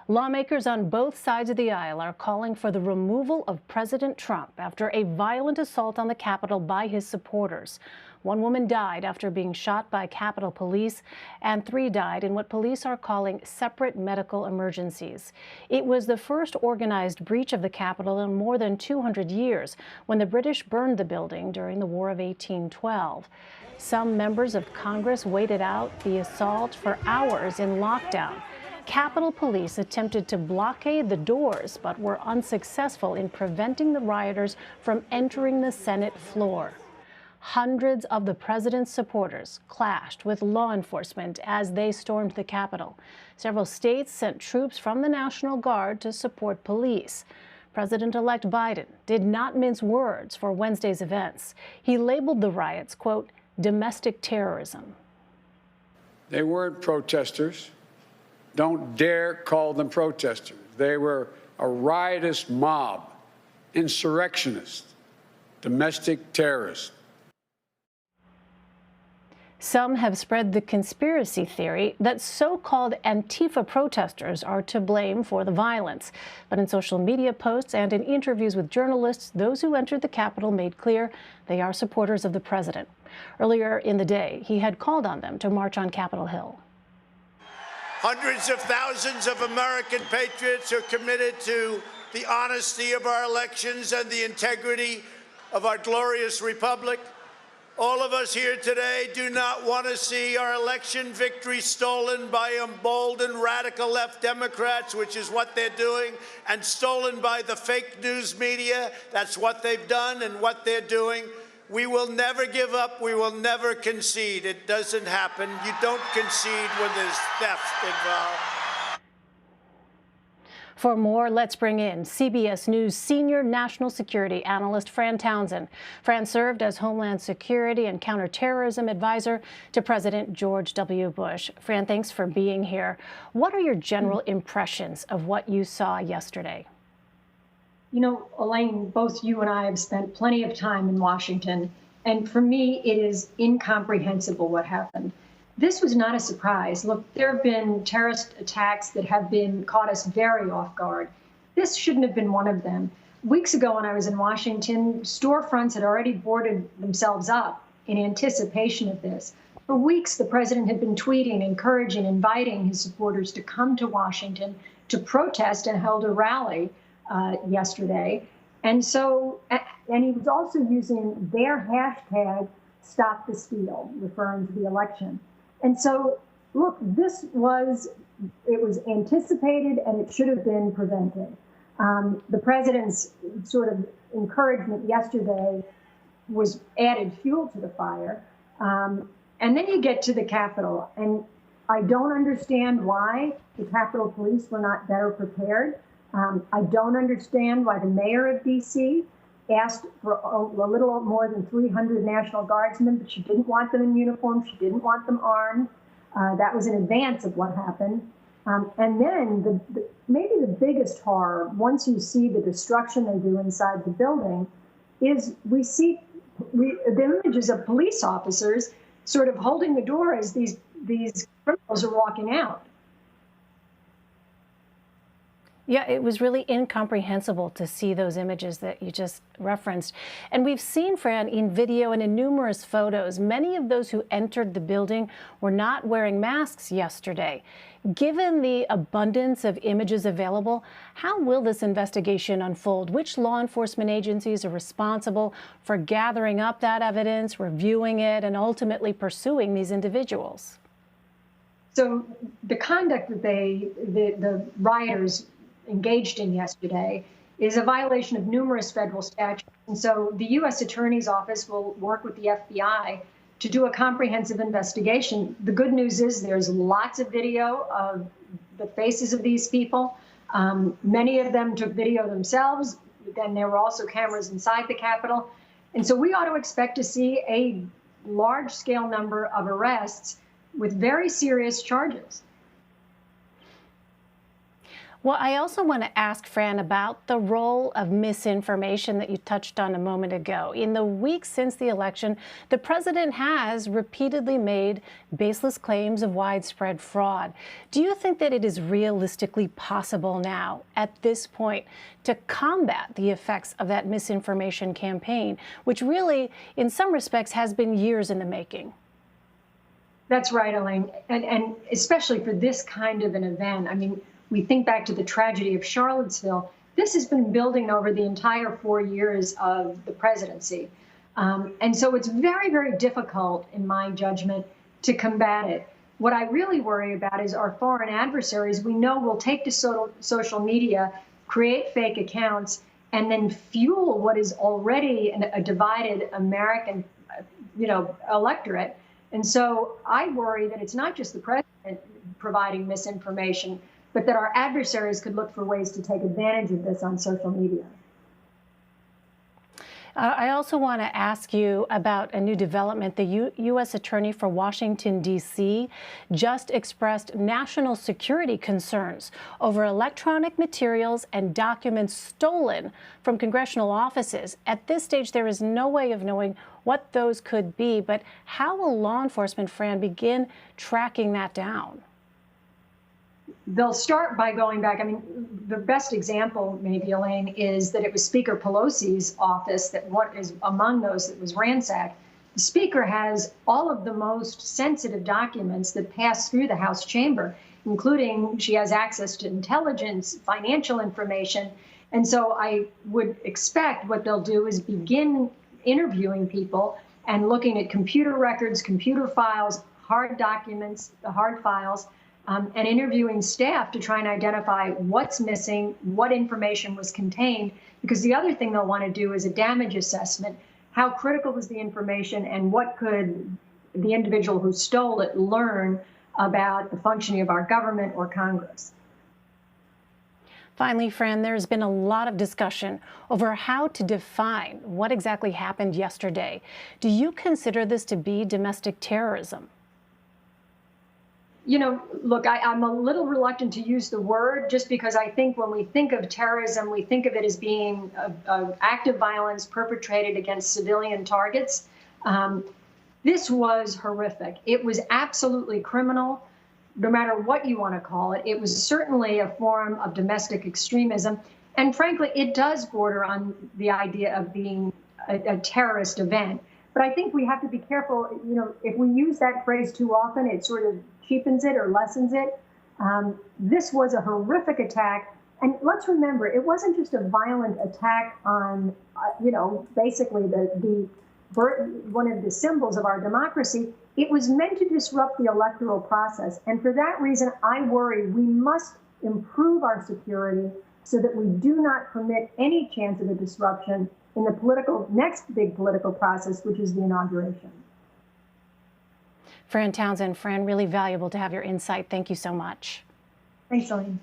Lawmakers on both sides of the aisle are calling for the removal of President Trump after a violent assault on the Capitol by his supporters. One woman died after being shot by Capitol Police, and 3 died in what police are calling separate medical emergencies. It was the first organized breach of the Capitol in more than 200 years, when the British burned the building during the War of 1812. Some members of Congress waited out the assault for hours in lockdown. Capitol Police attempted to blockade the doors, but were unsuccessful in preventing the rioters from entering the Senate floor. Hundreds of the president's supporters clashed with law enforcement as they stormed the Capitol. Several states sent troops from the National Guard to support police. President-elect Biden did not mince words for Wednesday's events. He labeled the riots, quote, domestic terrorism. They weren't protesters. Don't dare call them protesters. They were a riotous mob, insurrectionists, domestic terrorists. Some have spread the conspiracy theory that so-called Antifa protesters are to blame for the violence. But in social media posts and in interviews with journalists, those who entered the Capitol made clear they are supporters of the president. Earlier in the day, he had called on them to march on Capitol Hill. Hundreds of thousands of American patriots are committed to the honesty of our elections and the integrity of our glorious republic. All of us here today do not want to see our election victory stolen by emboldened radical left Democrats, which is what they're doing, and stolen by the fake news media. That's what they've done and what they're doing. We will never give up. We will never concede. It doesn't happen. You don't concede when there's theft involved. For more, let's bring in CBS News senior national security analyst Fran Townsend. Fran served as Homeland Security and counterterrorism advisor to President George W. Bush. Fran, thanks for being here. What are your general impressions of what you saw yesterday? You know, Elaine, both you and I have spent plenty of time in Washington, and for me, it is incomprehensible what happened. This was not a surprise. Look, there have been terrorist attacks that have caught us very off guard. This shouldn't have been one of them. Weeks ago when I was in Washington, storefronts had already boarded themselves up in anticipation of this. For weeks, the president had been tweeting, encouraging, inviting his supporters to come to Washington to protest, and held a rally yesterday. And he was also using their hashtag, Stop the Steal, referring to the election. And so, look, it was anticipated, and it should have been prevented. The president's sort of encouragement yesterday was added fuel to the fire. And then you get to the Capitol, and I don't understand why the Capitol Police were not better prepared. I don't understand why the mayor of D.C. asked for a little more than 300 National Guardsmen, but she didn't want them in uniform. She didn't want them armed. That was in advance of what happened. And then maybe the biggest horror, once you see the destruction they do inside the building, is the images of police officers sort of holding the door as these criminals are walking out. Yeah, it was really incomprehensible to see those images that you just referenced. And we've seen, Fran, in video and in numerous photos, many of those who entered the building were not wearing masks yesterday. Given the abundance of images available, how will this investigation unfold? Which law enforcement agencies are responsible for gathering up that evidence, reviewing it, and ultimately pursuing these individuals? So the conduct that the rioters engaged in yesterday is a violation of numerous federal statutes. And so the U.S. Attorney's Office will work with the FBI to do a comprehensive investigation. The good news is there's lots of video of the faces of these people. Many of them took video themselves. Then there were also cameras inside the Capitol. And so we ought to expect to see a large-scale number of arrests with very serious charges. Well, I also want to ask Fran about the role of misinformation that you touched on a moment ago. In the weeks since the election, the president has repeatedly made baseless claims of widespread fraud. Do you think that it is realistically possible now, at this point, to combat the effects of that misinformation campaign, which really, in some respects, has been years in the making? That's right, Elaine. And especially for this kind of an event. I mean, we think back to the tragedy of Charlottesville. This has been building over the entire 4 years of the presidency. And so it's very, very difficult, in my judgment, to combat it. What I really worry about is our foreign adversaries we know will take to social media, create fake accounts, and then fuel what is already a divided American, electorate. And so I worry that it's not just the president providing misinformation, but that our adversaries could look for ways to take advantage of this on social media. I also want to ask you about a new development. The U.S. Attorney for Washington, D.C. just expressed national security concerns over electronic materials and documents stolen from congressional offices. At this stage, there is no way of knowing what those could be, but how will law enforcement, Fran, begin tracking that down? They'll start by going back. I mean, the best example, maybe, Elaine, is that it was Speaker Pelosi's office that is among those that was ransacked. The Speaker has all of the most sensitive documents that pass through the House chamber, including she has access to intelligence, financial information. And so I would expect what they'll do is begin interviewing people and looking at computer records, computer files, hard documents, the hard files, and interviewing staff to try and identify what's missing, what information was contained, because the other thing they'll want to do is a damage assessment. How critical was the information, and what could the individual who stole it learn about the functioning of our government or Congress? Finally, Fran, there's been a lot of discussion over how to define what exactly happened yesterday. Do you consider this to be domestic terrorism? Look, I'm a little reluctant to use the word just because I think when we think of terrorism, we think of it as being an act of violence perpetrated against civilian targets. This was horrific. It was absolutely criminal, no matter what you want to call it. It was certainly a form of domestic extremism. And frankly, it does border on the idea of being a terrorist event. But I think we have to be careful. If we use that phrase too often, it sort of cheapens it or lessens it. This was a horrific attack. And let's remember, it wasn't just a violent attack on, basically one of the symbols of our democracy. It was meant to disrupt the electoral process. And for that reason, I worry we must improve our security so that we do not permit any chance of a disruption in the next big political process, which is the inauguration. Fran Townsend, Fran, really valuable to have your insight. Thank you so much. Thanks, Elaine.